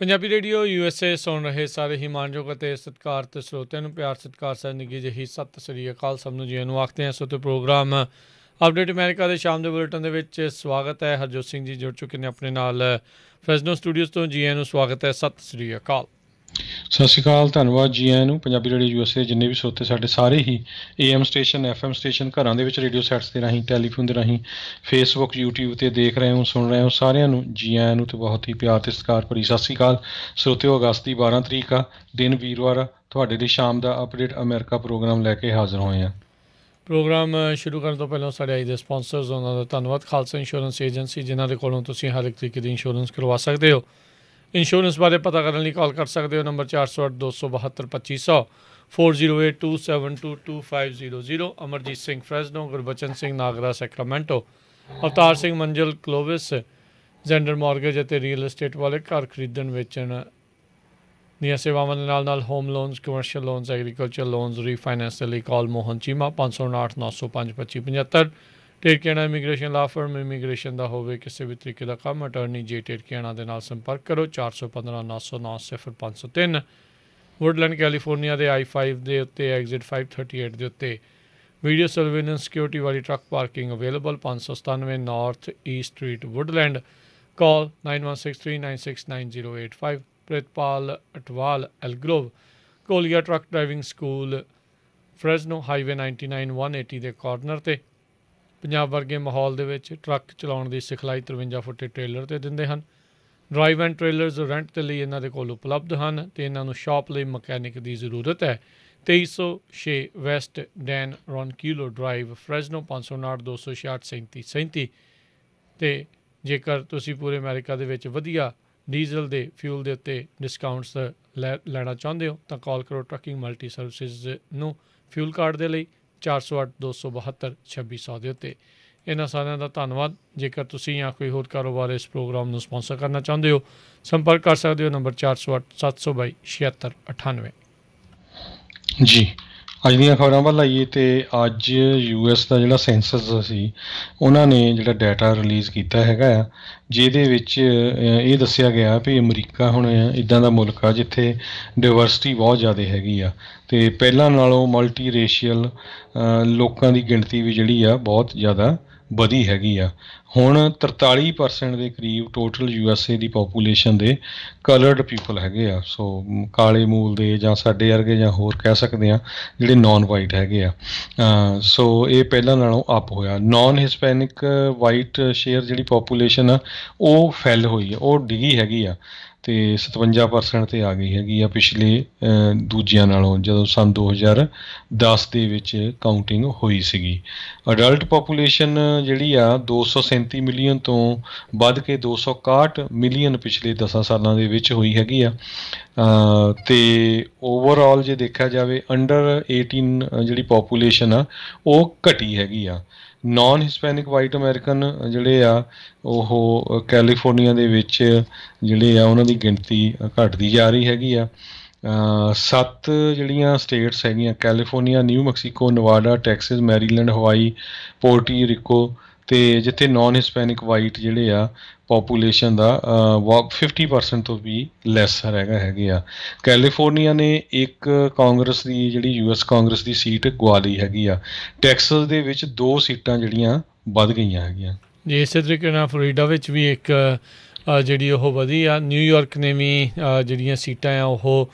Punjabi radio USA ਸੁਣ ਰਹੇ ਸਾਰੇ ਹੀ ਮਾਣਯੋਗ ਅਤੇ ਸਤਿਕਾਰਤ ਸਰੋਤਿਆਂ ਨੂੰ ਪਿਆਰ ਸਤਿਕਾਰ ਸਹਿ ਨਿੱਘੀ ਜਿਹੀ ਸਤਿ ਸ੍ਰੀ ਅਕਾਲ। ਸਭ ਨੂੰ ਜੀ ਨੂੰ ਆਖਦੇ ਹਾਂ। ਸੋ ਤੇ ਪ੍ਰੋਗਰਾਮ ਅਪਡੇਟ ਅਮਰੀਕਾ ਦੇ ਸ਼ਾਮ ਦੇ ਬੁਲੇਟਿਨ ਦੇ ਵਿੱਚ ਸਵਾਗਤ ਹੈ। ਹਰਜੋਤ ਸਿੰਘ ਜੀ ਜੁੜ ਚੁੱਕੇ ਨੇ ਆਪਣੇ ਨਾਲ ਫ੍ਰੈਜ਼ਨੋ ਸਟੂਡੀਓਜ਼ ਤੋਂ। ਜੀ ਨੂੰ ਸਵਾਗਤ ਹੈ। ਸਤਿ ਸ੍ਰੀ ਅਕਾਲ। ਸਤਿ ਸ਼੍ਰੀ ਅਕਾਲ, ਧੰਨਵਾਦ ਜੀ ਆਇਆਂ ਨੂੰ। ਪੰਜਾਬੀ ਰੇਡੀਓ USA ਜਿੰਨੇ ਵੀ ਸਰੋਤੇ ਸਾਡੇ ਸਾਰੇ ਹੀ AM ਸਟੇਸ਼ਨ FM ਸਟੇਸ਼ਨ ਘਰਾਂ ਦੇ ਵਿੱਚ ਰੇਡੀਓ ਸੈਟਸ ਦੇ ਰਾਹੀਂ ਟੈਲੀਫੋਨ ਦੇ ਰਾਹੀਂ ਫੇਸਬੁੱਕ YouTube 'ਤੇ ਦੇਖ ਰਹੇ ਹੋ ਸੁਣ ਰਹੇ ਹੋ ਸਾਰਿਆਂ ਨੂੰ ਜੀ ਆਇਆਂ ਨੂੰ ਅਤੇ ਬਹੁਤ ਹੀ ਪਿਆਰ ਅਤੇ ਸਤਿਕਾਰ ਭਰੀ ਸਤਿ ਸ਼੍ਰੀ ਅਕਾਲ। ਸਰੋਤਿਓ, ਅਗਸਤ ਦੀ 12 ਤਰੀਕ ਆ, ਦਿਨ ਵੀਰਵਾਰ ਆ। ਤੁਹਾਡੇ ਲਈ ਸ਼ਾਮ ਦਾ ਅਪਡੇਟ ਅਮਰੀਕਾ ਪ੍ਰੋਗਰਾਮ ਲੈ ਕੇ ਹਾਜ਼ਰ ਹੋਏ ਹਾਂ। ਪ੍ਰੋਗਰਾਮ ਸ਼ੁਰੂ ਕਰਨ ਤੋਂ ਪਹਿਲਾਂ ਸਾਡੇ ਅੱਜ ਦੇ ਸਪਾਂਸਰਸ ਉਹਨਾਂ ਦਾ ਧੰਨਵਾਦ। ਖਾਲਸਾ ਇੰਸ਼ੋਰੈਂਸ ਏਜੰਸੀ, ਜਿਨ੍ਹਾਂ ਦੇ ਕੋਲੋਂ ਤੁਸੀਂ ਹਰ ਇੱਕ ਤਰੀਕੇ ਦੀ ਇੰਸ਼ੋਰੈਂਸ ਕਰਵਾ ਸਕਦੇ ਹੋ। ਇੰਸ਼ੋਰੈਂਸ ਬਾਰੇ ਪਤਾ ਕਰਨ ਲਈ ਕਾਲ ਕਰ ਸਕਦੇ ਹੋ number 408-272-2500 4082722500। Amarjit Singh Fresno, Gurbachan Singh Nagra Sacramento, Avtar Singh Manjal Clovis, Zander mortgage ਅਤੇ ਰੀਅਲ ਐਸਟੇਟ ਵਾਲੇ ਘਰ ਖਰੀਦਣ ਵੇਚਣ ਦੀਆਂ ਸੇਵਾਵਾਂ ਦੇ ਨਾਲ home loans, commercial loans, agriculture loans, refinance ਦੇ ਲਈ ਕਾਲ ਮੋਹਨ ਚੀਮਾ 559-905-2575। ਟੇਰਕੇਣਾ ਇਮੀਗ੍ਰੇਸ਼ਨ ਲਾ ਫਰਮ, ਇਮੀਗ੍ਰੇਸ਼ਨ ਦਾ ਹੋਵੇ ਕਿਸੇ ਵੀ ਤਰੀਕੇ ਦਾ ਕੰਮ, ਅਟਰਨੀ ਜੇ ਟੇਰਕੇਣਾ ਦੇ ਨਾਲ ਸੰਪਰਕ ਕਰੋ 415-909-0503। ਵੁਡਲੈਂਡ ਕੈਲੀਫੋਰਨੀਆ ਦੇ I-5 ਦੇ ਉੱਤੇ ਐਗਜ਼ਿਟ 538 ਦੇ ਉੱਤੇ ਵੀਡੀਓ ਸਰਵੇਲੈਂਸ ਸਿਕਿਉਰਿਟੀ ਵਾਲੀ truck parking available 597 north east street Woodland. Call 9163969085। Pritpal Atwal Elk Grove, Kolia truck driving school Fresno, highway 99 180 ਦੇ ਕਾਰਨਰ 'ਤੇ। ਪੰਜਾਬ ਵਰਗੇ ਮਾਹੌਲ ਦੇ ਵਿੱਚ ਟਰੱਕ ਚਲਾਉਣ ਦੀ ਸਿਖਲਾਈ 53 ਫੁੱਟੇ ਟ੍ਰੇਲਰ 'ਤੇ ਦਿੰਦੇ ਹਨ। ਡਰਾਈਵ ਐਂਡ ਟ੍ਰੇਲਰਸ ਰੈਂਟ ਦੇ ਲਈ ਇਹਨਾਂ ਦੇ ਕੋਲ ਉਪਲਬਧ ਹਨ ਅਤੇ ਇਹਨਾਂ ਨੂੰ ਸ਼ਾਪ ਲਈ ਮਕੈਨਿਕ ਦੀ ਜ਼ਰੂਰਤ ਹੈ। 2306 ਵੈਸਟ ਡੈਨ ਰੌਨਕਿਲੋ ਡਰਾਈਵ, ਫ੍ਰੈਜ਼ਨੋ 559-266-3737। ਅਤੇ ਜੇਕਰ ਤੁਸੀਂ ਪੂਰੇ ਅਮਰੀਕਾ ਦੇ ਵਿੱਚ ਵਧੀਆ ਡੀਜ਼ਲ ਦੇ ਫਿਊਲ ਦੇ ਉੱਤੇ ਡਿਸਕਾਊਂਟਸ ਲੈਣਾ ਚਾਹੁੰਦੇ ਹੋ ਤਾਂ ਕਾਲ ਕਰੋ ਟਰੱਕਿੰਗ ਮਲਟੀ ਸਰਵਿਸਿਜ਼ ਨੂੰ ਫਿਊਲ ਕਾਰਡ ਦੇ ਲਈ 408-272-2600 ਦੇ ਉੱਤੇ। ਇਹਨਾਂ ਸਾਰਿਆਂ ਦਾ ਧੰਨਵਾਦ। ਜੇਕਰ ਤੁਸੀਂ ਜਾਂ ਕੋਈ ਹੋਰ ਕਾਰੋਬਾਰ ਇਸ ਪ੍ਰੋਗਰਾਮ ਨੂੰ ਸਪਾਂਸਰ ਕਰਨਾ ਚਾਹੁੰਦੇ ਹੋ, ਸੰਪਰਕ ਕਰ ਸਕਦੇ ਹੋ ਨੰਬਰ 408-722-7698। ਜੀ, ਅੱਜ ਦੀਆਂ ਖਬਰਾਂ ਵੱਲ ਆਈਏ ਅਤੇ ਅੱਜ US ਦਾ ਜਿਹੜਾ ਸੈਂਸਸ ਸੀ ਉਹਨਾਂ ਨੇ ਜਿਹੜਾ ਡਾਟਾ ਰਿਲੀਜ਼ ਕੀਤਾ ਹੈਗਾ ਆ, ਜਿਹਦੇ ਵਿੱਚ ਇਹ ਦੱਸਿਆ ਗਿਆ ਵੀ ਅਮਰੀਕਾ ਹੁਣ ਇੱਦਾਂ ਦਾ ਮੁਲਕ ਆ ਜਿੱਥੇ ਡਾਇਵਰਸਿਟੀ ਬਹੁਤ ਜ਼ਿਆਦਾ ਹੈਗੀ ਆ ਅਤੇ ਪਹਿਲਾਂ ਨਾਲੋਂ ਮਲਟੀ ਰੇਸ਼ੀਅਲ ਲੋਕਾਂ ਦੀ ਗਿਣਤੀ ਵੀ ਜਿਹੜੀ ਆ ਬਹੁਤ ਜ਼ਿਆਦਾ ਵਧੀ ਹੈਗੀ ਆ। ਹੁਣ 43% ਦੇ ਕਰੀਬ ਟੋਟਲ USA ਦੀ ਪਾਪੂਲੇਸ਼ਨ ਦੇ ਕਲਰਡ ਪੀਪਲ ਹੈਗੇ ਆ। ਸੋ ਕਾਲੇ ਮੂਲ ਦੇ ਜਾਂ ਸਾਡੇ ਵਰਗੇ ਜਾਂ ਹੋਰ ਕਹਿ ਸਕਦੇ ਹਾਂ ਜਿਹੜੇ ਨੌਨ ਵਾਈਟ ਹੈਗੇ ਆ। ਸੋ ਇਹ ਪਹਿਲਾਂ ਨਾਲੋਂ ਅਪ ਹੋਇਆ। ਨੌਨ ਹਿਸਪੈਨਿਕ ਵਾਈਟ ਸ਼ੇਅਰ ਜਿਹੜੀ ਪਾਪੂਲੇਸ਼ਨ ਆ ਉਹ ਫੈਲ ਹੋਈ ਆ, ਉਹ ਡਿੱਗੀ ਹੈਗੀ ਆ ਅਤੇ 57% 'ਤੇ ਆ ਗਈ ਹੈਗੀ ਆ ਪਿਛਲੇ ਦੂਜਿਆਂ ਨਾਲੋਂ, ਜਦੋਂ ਸੰਨ 2010 ਦੇ ਵਿੱਚ ਕਾਊਂਟਿੰਗ ਹੋਈ ਸੀਗੀ। ਅਡਲਟ ਪਾਪੂਲੇਸ਼ਨ ਜਿਹੜੀ ਆ 237 ਮਿਲੀਅਨ ਤੋਂ ਵੱਧ ਕੇ 261 ਮਿਲੀਅਨ ਪਿਛਲੇ 10 ਸਾਲਾਂ ਦੇ ਵਿੱਚ ਹੋਈ ਹੈਗੀ ਆ। ਅਤੇ ਓਵਰਆਲ ਜੇ ਦੇਖਿਆ ਜਾਵੇ ਅੰਡਰ 18 ਜਿਹੜੀ ਪਾਪੂਲੇਸ਼ਨ ਆ ਉਹ ਘਟੀ ਹੈਗੀ ਆ। ਨੌਨ ਹਿਸਪੈਨਿਕ ਵਾਈਟ ਅਮੈਰੀਕਨ ਜਿਹੜੇ ਆ ਉਹ ਕੈਲੀਫੋਰਨੀਆ ਦੇ ਵਿੱਚ ਜਿਹੜੇ ਆ ਉਹਨਾਂ ਦੀ ਗਿਣਤੀ ਘਟਦੀ ਜਾ ਰਹੀ ਹੈਗੀ ਆ। 7 ਜਿਹੜੀਆਂ ਸਟੇਟਸ ਹੈਗੀਆਂ California, New Mexico, Nevada, Texas, Maryland, Hawaii, Puerto RIICO ਅਤੇ ਜਿੱਥੇ ਨੌਨ ਹਿਸਪੈਨਿਕ ਵਾਈਟ ਜਿਹੜੇ ਆ ਪਾਪੂਲੇਸ਼ਨ ਦਾ 50% ਤੋਂ ਵੀ ਲੈਸ ਹੈਗੇ ਆ। ਕੈਲੀਫੋਰਨੀਆ ਨੇ ਇੱਕ ਕਾਂਗਰਸ ਦੀ ਜਿਹੜੀ US ਕਾਂਗਰਸ ਦੀ ਸੀਟ ਗਵਾ ਲਈ ਹੈਗੀ ਆ। ਟੈਕਸਸ ਦੇ ਵਿੱਚ 2 ਸੀਟਾਂ ਜਿਹੜੀਆਂ ਵੱਧ ਗਈਆਂ ਹੈਗੀਆਂ ਜੀ। ਇਸੇ ਤਰੀਕੇ ਨਾਲ ਫਲੋਰੀਡਾ ਵਿੱਚ ਵੀ ਇੱਕ ਜਿਹੜੀ ਉਹ ਵਧੀ ਆ। ਨਿਊਯਾਰਕ ਨੇ ਵੀ ਜਿਹੜੀਆਂ ਸੀਟਾਂ ਆ ਉਹ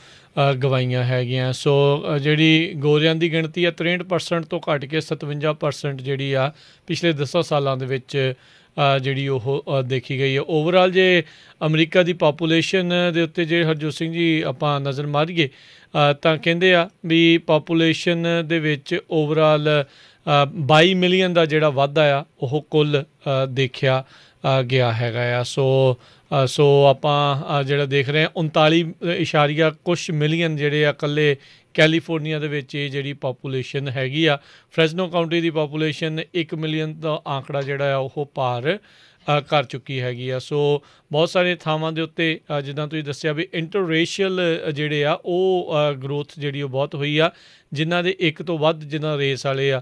ਗਵਾਈਆਂ ਹੈਗੀਆਂ। ਸੋ ਜਿਹੜੀ ਗੋਰਿਆਂ ਦੀ ਗਿਣਤੀ ਆ 63% ਤੋਂ ਘੱਟ ਕੇ 57% ਜਿਹੜੀ ਆ ਪਿਛਲੇ 10 ਸਾਲਾਂ ਦੇ ਵਿੱਚ ਜਿਹੜੀ ਉਹ ਦੇਖੀ ਗਈ ਹੈ। ਓਵਰਆਲ ਜੇ ਅਮਰੀਕਾ ਦੀ ਪਾਪੂਲੇਸ਼ਨ ਦੇ ਉੱਤੇ ਜੇ ਹਰਜੋਤ ਸਿੰਘ ਜੀ ਆਪਾਂ ਨਜ਼ਰ ਮਾਰੀਏ ਤਾਂ ਕਹਿੰਦੇ ਆ ਵੀ ਪਾਪੂਲੇਸ਼ਨ ਦੇ ਵਿੱਚ ਓਵਰਆਲ 22 ਮਿਲੀਅਨ ਦਾ ਜਿਹੜਾ ਵਾਧਾ ਆ ਉਹ ਕੁੱਲ ਦੇਖਿਆ ਗਿਆ ਹੈਗਾ ਆ। ਸੋ ਆਪਾਂ ਜਿਹੜਾ ਦੇਖ ਰਹੇ ਹਾਂ 39 ਕੁਛ ਮਿਲੀਅਨ ਜਿਹੜੇ ਆ ਇਕੱਲੇ ਕੈਲੀਫੋਰਨੀਆ ਦੇ ਵਿੱਚ ਇਹ ਜਿਹੜੀ ਪਾਪੂਲੇਸ਼ਨ ਹੈਗੀ ਆ। ਫ੍ਰੈਜ਼ਨੋ ਕਾਊਂਟੀ ਦੀ ਪਾਪੂਲੇਸ਼ਨ 1 ਮਿਲੀਅਨ ਦਾ ਆਂਕੜਾ ਜਿਹੜਾ ਆ ਉਹ ਪਾਰ ਕਰ ਚੁੱਕੀ ਹੈਗੀ ਆ। ਸੋ ਬਹੁਤ ਸਾਰੀਆਂ ਥਾਵਾਂ ਦੇ ਉੱਤੇ ਜਿੱਦਾਂ ਤੁਸੀਂ ਦੱਸਿਆ ਵੀ ਇੰਟਰਰੇਸ਼ੀਅਲ ਜਿਹੜੇ ਆ ਉਹ ਗਰੋਥ ਜਿਹੜੀ ਉਹ ਬਹੁਤ ਹੋਈ ਆ, ਜਿਨ੍ਹਾਂ ਦੇ ਇੱਕ ਤੋਂ ਵੱਧ ਜਿੱਦਾਂ ਰੇਸ ਵਾਲੇ ਆ।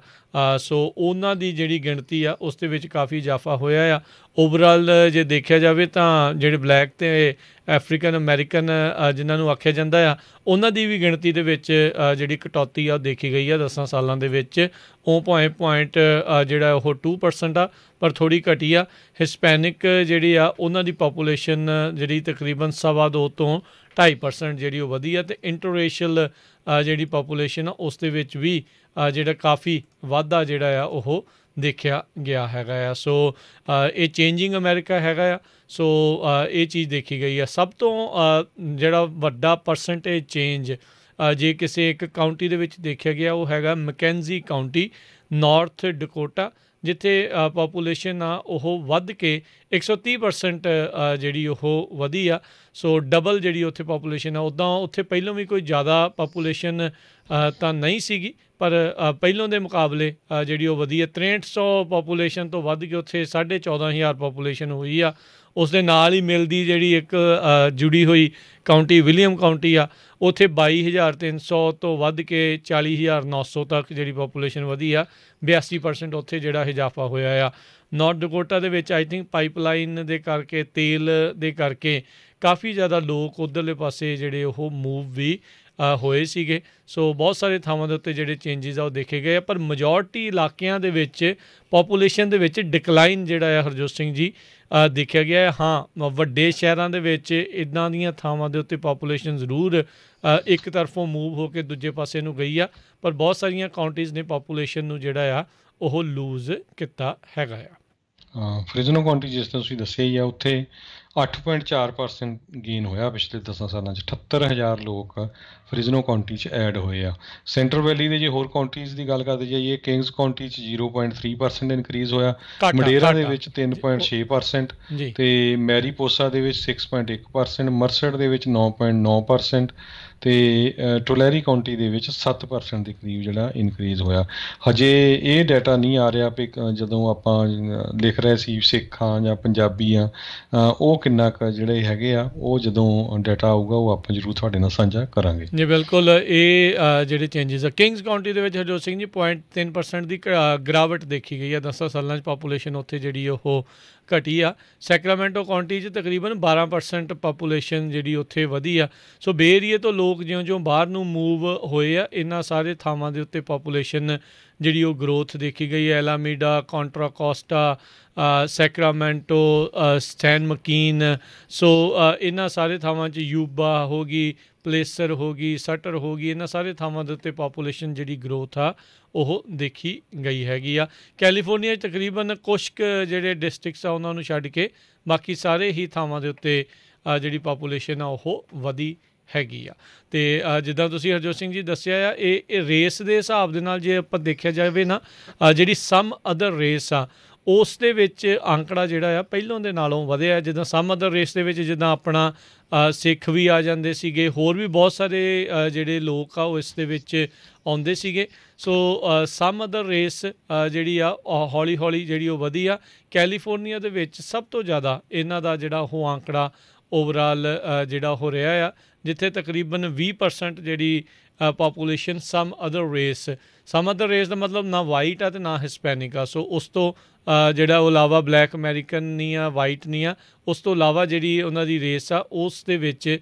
ਸੋ ਉਹਨਾਂ ਦੀ ਜਿਹੜੀ ਗਿਣਤੀ ਆ ਉਸ ਦੇ ਵਿੱਚ ਕਾਫੀ ਇਜ਼ਾਫਾ ਹੋਇਆ ਆ। ਓਵਰਆਲ ਜੇ ਦੇਖਿਆ ਜਾਵੇ ਤਾਂ ਜਿਹੜੇ ਬਲੈਕ ਅਤੇ ਅਫਰੀਕਨ ਅਮੈਰੀਕਨ ਜਿਨ੍ਹਾਂ ਨੂੰ ਆਖਿਆ ਜਾਂਦਾ ਆ, ਉਹਨਾਂ ਦੀ ਵੀ ਗਿਣਤੀ ਦੇ ਵਿੱਚ ਜਿਹੜੀ ਕਟੌਤੀ ਆ ਉਹ ਦੇਖੀ ਗਈ ਆ 10 ਸਾਲਾਂ ਦੇ ਵਿੱਚ। ਉਹ ਪੁਆਇੰਟ ਜਿਹੜਾ ਉਹ 2% ਆ, ਪਰ ਥੋੜ੍ਹੀ ਘਟੀ ਆ। ਹਿਸਪੈਨਿਕ ਜਿਹੜੀ ਆ ਉਹਨਾਂ ਦੀ ਪਾਪੂਲੇਸ਼ਨ ਜਿਹੜੀ ਤਕਰੀਬਨ 2.25 ਤੋਂ 2.5% ਜਿਹੜੀ ਉਹ ਵਧੀ ਆ, ਅਤੇ ਇੰਟਰਰੇਸ਼ੀਅਲ ਜਿਹੜੀ ਪਾਪੂਲੇਸ਼ਨ ਆ ਉਸ ਦੇ ਵਿੱਚ ਵੀ ਜਿਹੜਾ ਕਾਫੀ ਵਾਧਾ ਜਿਹੜਾ ਆ ਉਹ ਦੇਖਿਆ ਗਿਆ ਹੈਗਾ ਆ। ਸੋ ਇਹ ਚੇਂਜਿੰਗ ਅਮੈਰੀਕਾ ਹੈਗਾ ਆ। ਸੋ ਇਹ ਚੀਜ਼ ਦੇਖੀ ਗਈ ਆ। ਸਭ ਤੋਂ ਜਿਹੜਾ ਵੱਡਾ ਪਰਸੈਂਟੇਜ ਚੇਂਜ ਜੇ ਕਿਸੇ ਇੱਕ ਕਾਊਂਟੀ ਦੇ ਵਿੱਚ ਦੇਖਿਆ ਗਿਆ ਉਹ ਹੈਗਾ ਮੈਕੈਂਜ਼ੀ ਕਾਊਂਟੀ, ਨਾਰਥ ਡਕੋਟਾ, ਜਿੱਥੇ ਪਾਪੂਲੇਸ਼ਨ ਆ ਉਹ ਵੱਧ ਕੇ 130% ਜਿਹੜੀ ਉਹ ਵਧੀ ਆ। ਸੋ ਡਬਲ ਜਿਹੜੀ ਉੱਥੇ ਪਾਪੂਲੇਸ਼ਨ ਆ। ਉੱਦਾਂ ਉੱਥੇ ਪਹਿਲੋਂ ਵੀ ਕੋਈ ਜ਼ਿਆਦਾ ਪਾਪੂਲੇਸ਼ਨ ਤਾਂ ਨਹੀਂ ਸੀਗੀ, ਪਰ ਪਹਿਲੋਂ ਦੇ ਮੁਕਾਬਲੇ ਜਿਹੜੀ ਉਹ ਵਧੀ ਆ। 6300 ਪਾਪੂਲੇਸ਼ਨ ਤੋਂ ਵੱਧ ਕੇ ਉੱਥੇ 14,500 ਪਾਪੂਲੇਸ਼ਨ ਹੋਈ ਆ। ਉਸ ਦੇ ਨਾਲ ਹੀ ਮਿਲਦੀ ਜਿਹੜੀ ਇੱਕ ਜੁੜੀ ਹੋਈ ਕਾਊਂਟੀ ਵਿਲੀਅਮ ਕਾਊਂਟੀ ਆ, ਉੱਥੇ 22,300 ਤੋਂ ਵੱਧ ਕੇ 40,900 ਤੱਕ ਜਿਹੜੀ ਪਾਪੂਲੇਸ਼ਨ ਵਧੀ ਆ। 82% ਉੱਥੇ ਜਿਹੜਾ ਇਜ਼ਾਫਾ ਹੋਇਆ ਆ। ਨਾਰਥ ਡਕੋਟਾ ਦੇ ਵਿੱਚ ਆਈ ਥਿੰਕ ਪਾਈਪਲਾਈਨ ਦੇ ਕਰਕੇ, ਤੇਲ ਦੇ ਕਰਕੇ ਕਾਫੀ ਜ਼ਿਆਦਾ ਲੋਕ ਉੱਧਰਲੇ ਪਾਸੇ ਜਿਹੜੇ ਉਹ ਮੂਵ ਵੀ ਹੋਏ ਸੀਗੇ। ਸੋ ਬਹੁਤ ਸਾਰੇ ਥਾਵਾਂ ਦੇ ਉੱਤੇ ਜਿਹੜੇ ਚੇਂਜਿਸ ਆ ਉਹ ਦੇਖੇ ਗਏ ਆ, ਪਰ ਮੈਜੋਰਟੀ ਇਲਾਕਿਆਂ ਦੇ ਵਿੱਚ ਪਾਪੂਲੇਸ਼ਨ ਦੇ ਵਿੱਚ ਡਿਕਲਾਈਨ ਜਿਹੜਾ ਆ ਹਰਜੋਤ ਸਿੰਘ ਜੀ ਦੇਖਿਆ ਗਿਆ ਹੈ। ਹਾਂ, ਵੱਡੇ ਸ਼ਹਿਰਾਂ ਦੇ ਵਿੱਚ ਇੱਦਾਂ ਦੀਆਂ ਥਾਵਾਂ ਦੇ ਉੱਤੇ ਪਾਪੂਲੇਸ਼ਨ ਜ਼ਰੂਰ ਇੱਕ ਤਰਫੋਂ ਮੂਵ ਹੋ ਕੇ ਦੂਜੇ ਪਾਸੇ ਨੂੰ ਗਈ ਆ, ਪਰ ਬਹੁਤ ਸਾਰੀਆਂ ਕਾਊਂਟੀਜ਼ ਨੇ ਪਾਪੂਲੇਸ਼ਨ ਨੂੰ ਜਿਹੜਾ ਆ ਉਹ ਲੂਜ਼ ਕੀਤਾ ਹੈਗਾ ਆ। ਫ੍ਰਿਜ਼ਨੋ ਕਾਊਂਟੀ ਜਿਸ ਤਰ੍ਹਾਂ ਤੁਸੀਂ ਦੱਸਿਆ ਹੀ ਆ, ਉੱਥੇ 8.4% ਗੇਨ ਹੋਇਆ ਪਿਛਲੇ 10 ਸਾਲਾਂ 'ਚ। 78,000 ਲੋਕ ਫ੍ਰਿਜ਼ਨੋ ਕਾਊਂਟੀ 'ਚ ਐਡ ਹੋਏ ਆ। ਸੈਂਟਰਲ ਵੈਲੀ ਦੇ ਜੇ ਹੋਰ ਕਾਊਂਟੀਜ਼ ਦੀ ਗੱਲ ਕਰਦੇ ਜਾਈਏ, ਕਿੰਗਸ ਕਾਊਂਟੀ 'ਚ 0.3% ਇਨਕਰੀਜ਼ ਹੋਇਆ, ਮਡੇਰਾ ਦੇ ਵਿੱਚ 3.6% ਅਤੇ ਮੈਰੀਪੋਸਾ ਦੇ ਵਿੱਚ 6.1%, ਮਰਸਡ ਦੇ ਵਿੱਚ 9.9% ਅਤੇ ਟੋਲੈਰੀ ਕਾਊਂਟੀ ਦੇ ਵਿੱਚ 7% ਦੇ ਕਰੀਬ ਜਿਹੜਾ ਇਨਕਰੀਜ਼ ਹੋਇਆ। ਹਜੇ ਇਹ ਡਾਟਾ ਨਹੀਂ ਆ ਰਿਹਾ ਵੀ ਜਦੋਂ ਆਪਾਂ ਲਿਖ ਰਹੇ ਸੀ ਸਿੱਖ ਹਾਂ ਜਾਂ ਪੰਜਾਬੀ ਆ, ਉਹ ਕਿੰਨਾ ਕੁ ਜਿਹੜੇ ਹੈਗੇ ਆ, ਉਹ ਜਦੋਂ ਡਾਟਾ ਆਊਗਾ ਉਹ ਆਪਾਂ ਜ਼ਰੂਰ ਤੁਹਾਡੇ ਨਾਲ ਸਾਂਝਾ ਕਰਾਂਗੇ। ਜੀ ਬਿਲਕੁਲ, ਇਹ ਜਿਹੜੇ ਚੇਂਜਿਸ ਆ ਕਿੰਗਸ ਕਾਊਂਟੀ ਦੇ ਵਿੱਚ ਹਰਜੋਤ ਸਿੰਘ ਜੀ 0.3% ਦੀ ਗਿਰਾਵਟ ਦੇਖੀ ਗਈ ਆ 10 ਸਾਲਾਂ 'ਚ। ਪਾਪੂਲੇਸ਼ਨ ਉੱਥੇ ਜਿਹੜੀ ਉਹ ਘਟੀ ਆ। ਸੈਕਰਾਮੈਂਟੋ ਕਾਊਂਟੀ 'ਚ ਤਕਰੀਬਨ 12% ਪਾਪੂਲੇਸ਼ਨ ਜਿਹੜੀ ਉੱਥੇ ਵਧੀ ਆ। ਸੋ ਬੇ ਏਰੀਏ ਤੋਂ ਲੋਕ ਜਿਉਂ-ਜਿਉਂ ਬਾਹਰ ਨੂੰ ਮੂਵ ਹੋਏ ਆ, ਇਹਨਾਂ ਸਾਰੇ ਥਾਵਾਂ ਦੇ ਉੱਤੇ ਪਾਪੂਲੇਸ਼ਨ ਜਿਹੜੀ ਉਹ ਗਰੋਥ ਦੇਖੀ ਗਈ ਹੈ। ਐਲਾਮੀਡਾ, ਕੌਂਟਰਾ ਕੋਸਟਾ, ਸੈਕਰਾਮੈਂਟੋ, ਸੈਨ ਮਕੀਨ, ਸੋ ਇਹਨਾਂ ਸਾਰੇ ਥਾਵਾਂ 'ਚ ਯੂਬਾ ਹੋ ਗਈ, ਪਲੇਸਰ ਹੋ ਗਈ, ਸਟਰ ਹੋ ਗਈ, ਇਹਨਾਂ ਸਾਰੇ ਥਾਵਾਂ ਦੇ ਉੱਤੇ ਪਾਪੂਲੇਸ਼ਨ ਜਿਹੜੀ ਗਰੋਥ ਆ ਉਹ ਦੇਖੀ ਗਈ ਹੈਗੀ ਆ। ਕੈਲੀਫੋਰਨੀਆ 'ਚ ਤਕਰੀਬਨ ਕੁਛ ਕੁ ਜਿਹੜੇ ਡਿਸਟ੍ਰਿਕਟਸ ਆ ਉਹਨਾਂ ਨੂੰ ਛੱਡ ਕੇ ਬਾਕੀ ਸਾਰੇ ਹੀ ਥਾਵਾਂ ਦੇ ਉੱਤੇ ਜਿਹੜੀ ਪਾਪੂਲੇਸ਼ਨ ਆ ਉਹ ਵਧੀ ਹੈਗੀ ਆ। ਅਤੇ ਜਿੱਦਾਂ ਤੁਸੀਂ ਹਰਜੋਤ ਸਿੰਘ ਜੀ ਦੱਸਿਆ ਆ, ਇਹ ਰੇਸ ਦੇ ਹਿਸਾਬ ਦੇ ਨਾਲ ਜੇ ਆਪਾਂ ਦੇਖਿਆ ਜਾਵੇ ਨਾ, ਜਿਹੜੀ ਸਮ ਅਦਰ ਰੇਸ ਆ ਉਸ ਦੇ ਵਿੱਚ ਅੰਕੜਾ ਜਿਹੜਾ ਆ ਪਹਿਲੋਂ ਦੇ ਨਾਲੋਂ ਵਧਿਆ। ਜਿੱਦਾਂ ਸਮ ਅਦਰ ਰੇਸ ਦੇ ਵਿੱਚ ਜਿੱਦਾਂ ਆਪਣਾ ਸਿੱਖ ਵੀ ਆ ਜਾਂਦੇ ਸੀਗੇ, ਹੋਰ ਵੀ ਬਹੁਤ ਸਾਰੇ ਜਿਹੜੇ ਲੋਕ ਆ ਉਹ ਇਸ ਦੇ ਵਿੱਚ ਆਉਂਦੇ ਸੀਗੇ। ਸੋ ਸਮ ਅਦਰ ਰੇਸ ਜਿਹੜੀ ਆ ਹੌਲੀ ਹੌਲੀ ਜਿਹੜੀ ਉਹ ਵਧੀ ਆ। ਕੈਲੀਫੋਰਨੀਆ ਦੇ ਵਿੱਚ ਸਭ ਤੋਂ ਜ਼ਿਆਦਾ ਇਹਨਾਂ ਦਾ ਜਿਹੜਾ ਉਹ ਅੰਕੜਾ ਓਵਰਆਲ ਜਿਹੜਾ ਉਹ ਰਿਹਾ ਆ, ਜਿੱਥੇ ਤਕਰੀਬਨ 20% ਜਿਹੜੀ ਪਾਪੂਲੇਸ਼ਨ ਸਮ ਅਦਰ ਰੇਸ ਦਾ ਮਤਲਬ ਨਾ ਵਾਈਟ ਆ ਅਤੇ ਨਾ ਹਿਸਪੈਨਿਕ ਆ। ਸੋ ਉਸ ਤੋਂ ਜਿਹੜਾ ਉਹ ਇਲਾਵਾ ਬਲੈਕ ਅਮੈਰੀਕਨ ਨਹੀਂ ਆ, ਵਾਈਟ ਨਹੀਂ ਆ, ਉਸ ਤੋਂ ਇਲਾਵਾ ਜਿਹੜੀ ਉਹਨਾਂ ਦੀ ਰੇਸ ਆ ਉਸ ਦੇ ਵਿੱਚ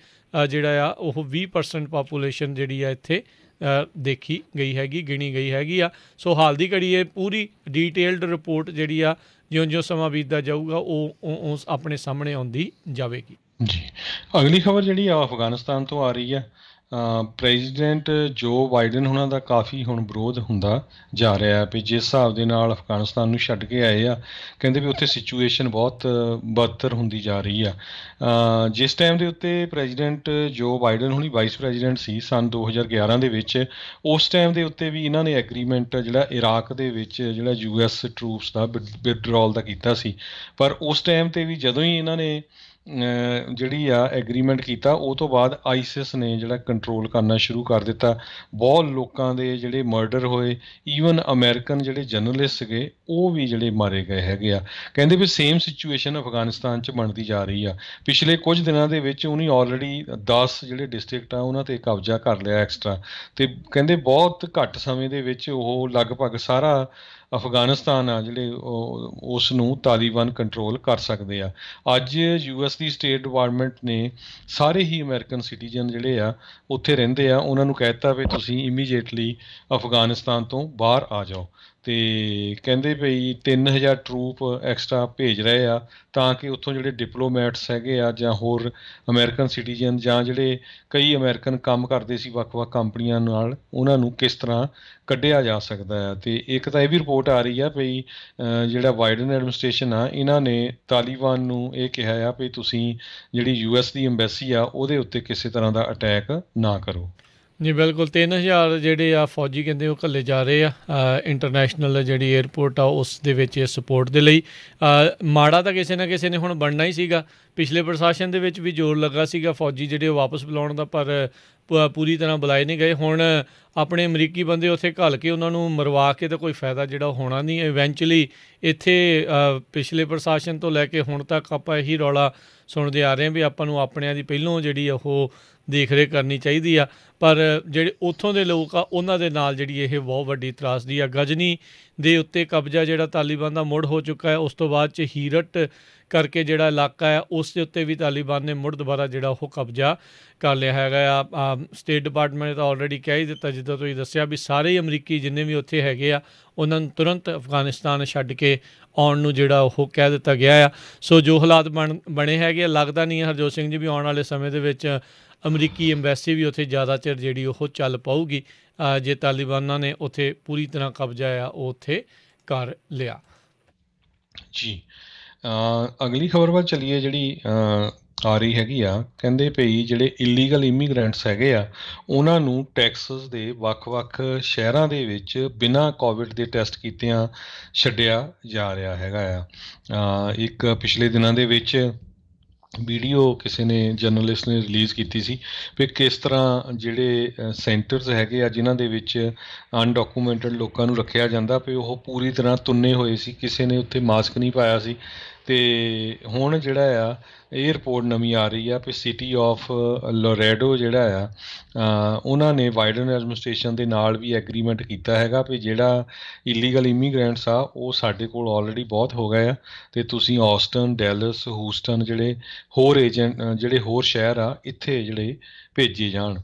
ਜਿਹੜਾ ਆ ਉਹ 20% ਪਾਪੂਲੇਸ਼ਨ ਜਿਹੜੀ ਆ ਇੱਥੇ ਦੇਖੀ ਗਈ ਹੈਗੀ, ਗਿਣੀ ਗਈ ਹੈਗੀ ਆ। ਸੋ ਹਾਲ ਦੀ ਘੜੀ ਇਹ ਪੂਰੀ ਡੀਟੇਲਡ ਰਿਪੋਰਟ ਜਿਹੜੀ ਆ ਜਿਉਂ-ਜਿਉਂ ਸਮਾਂ ਬੀਤਦਾ ਜਾਊਗਾ ਉਹ ਆਪਣੇ ਸਾਹਮਣੇ ਆਉਂਦੀ ਜਾਵੇਗੀ। ਜੀ, ਅਗਲੀ ਖਬਰ ਜਿਹੜੀ ਆ ਅਫਗਾਨਿਸਤਾਨ ਤੋਂ ਆ ਰਹੀ ਆ। ਪ੍ਰੈਜ਼ੀਡੈਂਟ ਜੋ ਬਾਈਡਨ ਉਹਨਾਂ ਦਾ ਕਾਫੀ ਹੁਣ ਵਿਰੋਧ ਹੁੰਦਾ ਜਾ ਰਿਹਾ ਵੀ ਜਿਸ ਹਿਸਾਬ ਦੇ ਨਾਲ ਅਫਗਾਨਿਸਤਾਨ ਨੂੰ ਛੱਡ ਕੇ ਆਏ ਆ, ਕਹਿੰਦੇ ਵੀ ਉੱਥੇ ਸਿਚੁਏਸ਼ਨ ਬਹੁਤ ਬਦਤਰ ਹੁੰਦੀ ਜਾ ਰਹੀ ਆ। ਜਿਸ ਟਾਈਮ ਦੇ ਉੱਤੇ ਪ੍ਰੈਜ਼ੀਡੈਂਟ ਜੋ ਬਾਈਡਨ ਹੁਣੀ ਵਾਈਸ ਪ੍ਰੈਜ਼ੀਡੈਂਟ ਸੀ ਸੰਨ 2011 ਦੇ ਵਿੱਚ, ਉਸ ਟਾਈਮ ਦੇ ਉੱਤੇ ਵੀ ਇਹਨਾਂ ਨੇ ਐਗਰੀਮੈਂਟ ਜਿਹੜਾ ਇਰਾਕ ਦੇ ਵਿੱਚ ਜਿਹੜਾ US ਟਰੂਪਸ ਦਾ ਵਿਡਰੋਲ ਦਾ ਕੀਤਾ ਸੀ। ਪਰ ਉਸ ਟਾਈਮ 'ਤੇ ਵੀ ਜਦੋਂ ਹੀ ਇਹਨਾਂ ਨੇ ਜਿਹੜੀ ਆ ਐਗਰੀਮੈਂਟ ਕੀਤਾ, ਉਹ ਤੋਂ ਬਾਅਦ ਆਈਸਿਸ ਨੇ ਜਿਹੜਾ ਕੰਟਰੋਲ ਕਰਨਾ ਸ਼ੁਰੂ ਕਰ ਦਿੱਤਾ। ਬਹੁਤ ਲੋਕਾਂ ਦੇ ਜਿਹੜੇ ਮਰਡਰ ਹੋਏ, ਈਵਨ ਅਮਰੀਕਨ ਜਿਹੜੇ ਜਰਨਲਿਸਟ ਸੀਗੇ ਉਹ ਵੀ ਜਿਹੜੇ ਮਾਰੇ ਗਏ ਹੈਗੇ ਆ। ਕਹਿੰਦੇ ਵੀ ਸੇਮ ਸਿਚੁਏਸ਼ਨ ਅਫਗਾਨਿਸਤਾਨ 'ਚ ਬਣਦੀ ਜਾ ਰਹੀ ਆ। ਪਿਛਲੇ ਕੁਝ ਦਿਨਾਂ ਦੇ ਵਿੱਚ ਉਹਨੇ ਆਲਰੇਡੀ 10 ਜਿਹੜੇ ਡਿਸਟ੍ਰਿਕਟ ਆ ਉਹਨਾਂ 'ਤੇ ਕਬਜ਼ਾ ਕਰ ਲਿਆ ਐਕਸਟਰਾ, ਅਤੇ ਕਹਿੰਦੇ ਬਹੁਤ ਘੱਟ ਸਮੇਂ ਦੇ ਵਿੱਚ ਉਹ ਲਗਭਗ ਸਾਰਾ ਅਫਗਾਨਿਸਤਾਨ ਆ ਜਿਹੜੇ ਉਸ ਨੂੰ ਤਾਲੀਬਾਨ ਕੰਟਰੋਲ ਕਰ ਸਕਦੇ ਆ। ਅੱਜ US ਦੀ ਸਟੇਟ ਡਿਪਾਰਟਮੈਂਟ ਨੇ ਸਾਰੇ ਹੀ ਅਮਰੀਕਨ ਸਿਟੀਜ਼ਨ ਜਿਹੜੇ ਆ ਉੱਥੇ ਰਹਿੰਦੇ ਆ, ਉਹਨਾਂ ਨੂੰ ਕਹਿ ਦਿੱਤਾ ਵੀ ਤੁਸੀਂ ਇਮੀਡੀਏਟਲੀ ਅਫਗਾਨਿਸਤਾਨ ਤੋਂ ਬਾਹਰ ਆ ਜਾਓ। ਅਤੇ ਕਹਿੰਦੇ ਵੀ 3000 ਟਰੂਪ ਐਕਸਟਰਾ ਭੇਜ ਰਹੇ ਆ ਤਾਂ ਕਿ ਉੱਥੋਂ ਜਿਹੜੇ ਡਿਪਲੋਮੈਟਸ ਹੈਗੇ ਆ ਜਾਂ ਹੋਰ ਅਮਰੀਕਨ ਸਿਟੀਜ਼ਨ ਜਾਂ ਜਿਹੜੇ ਕਈ ਅਮਰੀਕਨ ਕੰਮ ਕਰਦੇ ਸੀ ਵੱਖ-ਵੱਖ ਕੰਪਨੀਆਂ ਨਾਲ, ਉਹਨਾਂ ਨੂੰ ਕਿਸ ਤਰ੍ਹਾਂ ਕੱਢਿਆ ਜਾ ਸਕਦਾ ਹੈ। ਅਤੇ ਇੱਕ ਤਾਂ ਇਹ ਵੀ ਰਿਪੋਰਟ ਆ ਰਹੀ ਆ ਵੀ ਜਿਹੜਾ ਬਾਈਡਨ ਐਡਮਿਨਿਸਟ੍ਰੇਸ਼ਨ ਆ, ਇਹਨਾਂ ਨੇ ਤਾਲੀਬਾਨ ਨੂੰ ਇਹ ਕਿਹਾ ਆ ਵੀ ਤੁਸੀਂ ਜਿਹੜੀ US ਦੀ ਅੰਬੈਸੀ ਆ ਉਹਦੇ ਉੱਤੇ ਕਿਸੇ ਤਰ੍ਹਾਂ ਦਾ ਅਟੈਕ ਨਾ ਕਰੋ। ਜੀ ਬਿਲਕੁਲ, 3000 ਜਿਹੜੇ ਆ ਫੌਜੀ ਕਹਿੰਦੇ ਉਹ ਘੱਲੇ ਜਾ ਰਹੇ ਆ ਇੰਟਰਨੈਸ਼ਨਲ ਜਿਹੜੀ ਏਅਰਪੋਰਟ ਆ ਉਸ ਦੇ ਵਿੱਚ ਸਪੋਰਟ ਦੇ ਲਈ। ਮਾੜਾ ਤਾਂ ਕਿਸੇ ਨਾ ਕਿਸੇ ਨੇ ਹੁਣ ਬਣਨਾ ਹੀ ਸੀਗਾ। ਪਿਛਲੇ ਪ੍ਰਸ਼ਾਸਨ ਦੇ ਵਿੱਚ ਵੀ ਜ਼ੋਰ ਲੱਗਾ ਸੀਗਾ ਫੌਜੀ ਜਿਹੜੇ ਉਹ ਵਾਪਸ ਬੁਲਾਉਣ ਦਾ, ਪਰ ਪੂਰੀ ਤਰ੍ਹਾਂ ਬੁਲਾਏ ਨਹੀਂ ਗਏ। ਹੁਣ ਆਪਣੇ ਅਮਰੀਕੀ ਬੰਦੇ ਉੱਥੇ ਘੱਲ ਕੇ ਉਹਨਾਂ ਨੂੰ ਮਰਵਾ ਕੇ ਤਾਂ ਕੋਈ ਫਾਇਦਾ ਜਿਹੜਾ ਹੋਣਾ ਨਹੀਂ। ਇਵੈਂਚੁਅਲੀ ਇੱਥੇ ਪਿਛਲੇ ਪ੍ਰਸ਼ਾਸਨ ਤੋਂ ਲੈ ਕੇ ਹੁਣ ਤੱਕ ਆਪਾਂ ਇਹੀ ਰੌਲਾ ਸੁਣਦੇ ਆ ਰਹੇ ਹਾਂ ਵੀ ਆਪਾਂ ਨੂੰ ਆਪਣਿਆਂ ਦੀ ਪਹਿਲੋਂ ਜਿਹੜੀ ਉਹ ਦੇਖ ਰੇਖ ਕਰਨੀ ਚਾਹੀਦੀ ਆ, ਪਰ ਜਿਹੜੇ ਉੱਥੋਂ ਦੇ ਲੋਕ ਆ ਉਹਨਾਂ ਦੇ ਨਾਲ ਜਿਹੜੀ ਇਹ ਬਹੁਤ ਵੱਡੀ ਤਰਾਸਦੀ ਆ। ਗਜਨੀ ਦੇ ਉੱਤੇ ਕਬਜ਼ਾ ਜਿਹੜਾ ਤਾਲੀਬਾਨ ਦਾ ਮੁੜ ਹੋ ਚੁੱਕਾ ਹੈ। ਉਸ ਤੋਂ ਬਾਅਦ 'ਚ ਹੀਰਟ ਕਰਕੇ ਜਿਹੜਾ ਇਲਾਕਾ ਆ ਉਸ ਦੇ ਉੱਤੇ ਵੀ ਤਾਲੀਬਾਨ ਨੇ ਮੁੜ ਦੁਬਾਰਾ ਜਿਹੜਾ ਉਹ ਕਬਜ਼ਾ ਕਰ ਲਿਆ ਹੈਗਾ ਆ। ਸਟੇਟ ਡਿਪਾਰਟਮੈਂਟ ਨੇ ਤਾਂ ਆਲਰੇਡੀ ਕਹਿ ਹੀ ਦਿੱਤਾ, ਜਿੱਦਾਂ ਤੁਸੀਂ ਦੱਸਿਆ ਵੀ ਸਾਰੇ ਅਮਰੀਕੀ ਜਿੰਨੇ ਵੀ ਉੱਥੇ ਹੈਗੇ ਆ ਉਹਨਾਂ ਨੂੰ ਤੁਰੰਤ ਅਫਗਾਨਿਸਤਾਨ ਛੱਡ ਕੇ ਆਉਣ ਨੂੰ ਜਿਹੜਾ ਉਹ ਕਹਿ ਦਿੱਤਾ ਗਿਆ ਆ। ਸੋ ਜੋ ਹਾਲਾਤ ਬਣੇ ਹੈਗੇ ਆ, ਲੱਗਦਾ ਨਹੀਂ ਹੈ ਹਰਜੋਤ ਸਿੰਘ ਜੀ ਵੀ ਆਉਣ ਵਾਲੇ ਸਮੇਂ ਦੇ ਵਿੱਚ ਅਮਰੀਕੀ ਅੰਬੈਸੀ ਵੀ ਉੱਥੇ ਜ਼ਿਆਦਾ ਚਿਰ ਜਿਹੜੀ ਉਹ ਚੱਲ ਪਾਊਗੀ ਜੇ ਤਾਲੀਬਾਨਾਂ ਨੇ ਉੱਥੇ ਪੂਰੀ ਤਰ੍ਹਾਂ ਕਬਜ਼ਾ ਆ ਉਹ ਉੱਥੇ ਕਰ ਲਿਆ। ਜੀ ਅਗਲੀ ਖਬਰ ਵੱਲ ਚੱਲੀਏ, ਜਿਹੜੀ ਆ ਰਹੀ ਹੈਗੀ ਆ। ਕਹਿੰਦੇ ਪਈ ਜਿਹੜੇ ਇਲੀਗਲ ਇਮੀਗਰੈਂਟਸ ਹੈਗੇ ਆ ਉਹਨਾਂ ਨੂੰ ਟੈਕਸਸ ਦੇ ਵੱਖ-ਵੱਖ ਸ਼ਹਿਰਾਂ ਦੇ ਵਿੱਚ ਬਿਨਾਂ ਕੋਵਿਡ ਦੇ ਟੈਸਟ ਕੀਤਿਆਂ ਛੱਡਿਆ ਜਾ ਰਿਹਾ ਹੈਗਾ ਆ। ਇੱਕ ਪਿਛਲੇ ਦਿਨਾਂ ਦੇ ਵਿੱਚ ਵੀਡੀਓ ਕਿਸੇ ਨੇ ਜਰਨਲਿਸਟ ਨੇ ਰਿਲੀਜ਼ ਕੀਤੀ ਸੀ ਵੀ ਕਿਸ ਤਰ੍ਹਾਂ ਜਿਹੜੇ ਸੈਂਟਰਸ ਹੈਗੇ ਆ ਜਿਨ੍ਹਾਂ ਦੇ ਵਿੱਚ ਅਨਡਾਕੂਮੈਂਟਡ ਲੋਕਾਂ ਨੂੰ ਰੱਖਿਆ ਜਾਂਦਾ ਵੀ ਉਹ ਪੂਰੀ ਤਰ੍ਹਾਂ ਤੁੰਨੇ ਹੋਏ ਸੀ, ਕਿਸੇ ਨੇ ਉੱਥੇ ਮਾਸਕ ਨਹੀਂ ਪਾਇਆ ਸੀ। ਅਤੇ ਹੁਣ ਜਿਹੜਾ ਆ ਇਹ ਰਿਪੋਰਟ ਨਵੀਂ ਆ ਰਹੀ ਆ ਵੀ ਸਿਟੀ ਆਫ ਲੋਰੈਡੋ ਜਿਹੜਾ ਆ ਉਹਨਾਂ ਨੇ ਬਾਈਡਨ ਐਡਮਿਨਿਸਟ੍ਰੇਸ਼ਨ ਦੇ ਨਾਲ ਵੀ ਐਗਰੀਮੈਂਟ ਕੀਤਾ ਹੈਗਾ ਵੀ ਜਿਹੜਾ ਇਲੀਗਲ ਇਮੀਗਰੈਂਟਸ ਆ ਉਹ ਸਾਡੇ ਕੋਲ ਆਲਰੇਡੀ ਬਹੁਤ ਹੋ ਗਏ ਆ ਅਤੇ ਤੁਸੀਂ ਆਸਟਨ, ਡੈਲਸ, ਹੂਸਟਨ ਜਿਹੜੇ ਹੋਰ ਸ਼ਹਿਰ ਆ ਇੱਥੇ ਜਿਹੜੇ ਭੇਜੇ ਜਾਣ।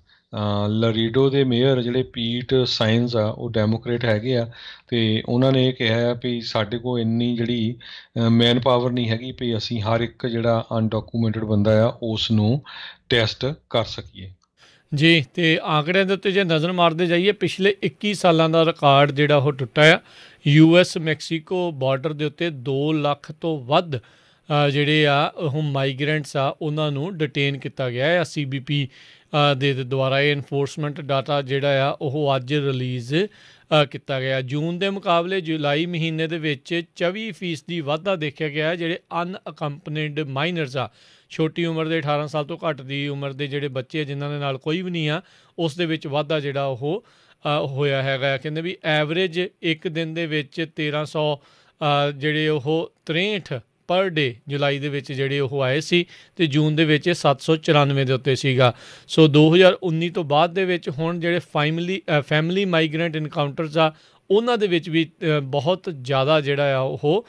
ਲਰੀਡੋ ਦੇ ਮੇਅਰ ਜਿਹੜੇ ਪੀਟ ਸਾਇਨਸ ਆ ਉਹ ਡੈਮੋਕਰੇਟ ਹੈਗੇ ਆ ਅਤੇ ਉਹਨਾਂ ਨੇ ਇਹ ਕਿਹਾ ਵੀ ਸਾਡੇ ਕੋਲ ਇੰਨੀ ਜਿਹੜੀ ਮੈਨ ਪਾਵਰ ਨਹੀਂ ਹੈਗੀ ਵੀ ਅਸੀਂ ਹਰ ਇੱਕ ਜਿਹੜਾ ਅਨਡਾਕੂਮੈਂਟਡ ਬੰਦਾ ਆ ਉਸ ਨੂੰ ਟੈਸਟ ਕਰ ਸਕੀਏ। ਜੀ, ਅਤੇ ਆંકੜਿਆਂ ਦੇ ਉੱਤੇ ਜੇ ਨਜ਼ਰ ਮਾਰਦੇ ਜਾਈਏ, ਪਿਛਲੇ 21 ਸਾਲਾਂ ਦਾ ਰਿਕਾਰਡ ਜਿਹੜਾ ਉਹ ਟੁੱਟਾ ਆ। US ਮੈਕਸੀਕੋ ਬਾਰਡਰ ਦੇ ਉੱਤੇ 2 ਲੱਖ ਤੋਂ ਵੱਧ ਜਿਹੜੇ ਆ ਉਹ ਮਾਈਗਰੈਂਟਸ ਆ ਉਹਨਾਂ ਨੂੰ ਡਿਟੇਨ ਕੀਤਾ ਗਿਆ ਆ CBP ਦੇ ਦੁਆਰਾ। ਇਹ ਇਨਫੋਰਸਮੈਂਟ ਡਾਟਾ ਜਿਹੜਾ ਆ ਉਹ ਅੱਜ ਰਿਲੀਜ਼ ਕੀਤਾ ਗਿਆ। ਜੂਨ ਦੇ ਮੁਕਾਬਲੇ ਜੁਲਾਈ ਮਹੀਨੇ ਦੇ ਵਿੱਚ 24% ਵਾਧਾ ਦੇਖਿਆ ਗਿਆ ਹੈ ਜਿਹੜੇ ਅਨਅਕੰਪਨੀਡ ਮਾਈਨਰਸ ਆ, ਛੋਟੀ ਉਮਰ ਦੇ 18 ਸਾਲ ਤੋਂ ਘੱਟ ਦੀ ਉਮਰ ਦੇ ਜਿਹੜੇ ਬੱਚੇ ਜਿਨ੍ਹਾਂ ਦੇ ਨਾਲ ਕੋਈ ਵੀ ਨਹੀਂ ਆ, ਉਸ ਦੇ ਵਿੱਚ ਵਾਧਾ ਜਿਹੜਾ ਉਹ ਹੋਇਆ ਹੈਗਾ। ਕਹਿੰਦੇ ਵੀ ਐਵਰੇਜ ਇੱਕ ਦਿਨ ਦੇ ਵਿੱਚ 1300 ਜਿਹੜੇ ਉਹ 63 ਪਰ ਡੇ ਜੁਲਾਈ ਦੇ ਵਿੱਚ ਜਿਹੜੇ ਉਹ ਆਏ ਸੀ ਅਤੇ ਜੂਨ ਦੇ ਵਿੱਚ 794 ਦੇ ਉੱਤੇ ਸੀਗਾ। ਸੋ 2019 ਤੋਂ ਬਾਅਦ ਦੇ ਵਿੱਚ ਹੁਣ ਜਿਹੜੇ ਫੈਮਿਲੀ ਮਾਈਗਰੈਂਟ ਇਨਕਾਊਂਟਰਸ ਆ ਉਹਨਾਂ ਦੇ ਵਿੱਚ ਵੀ ਬਹੁਤ ਜ਼ਿਆਦਾ ਜਿਹੜਾ ਆ ਉਹ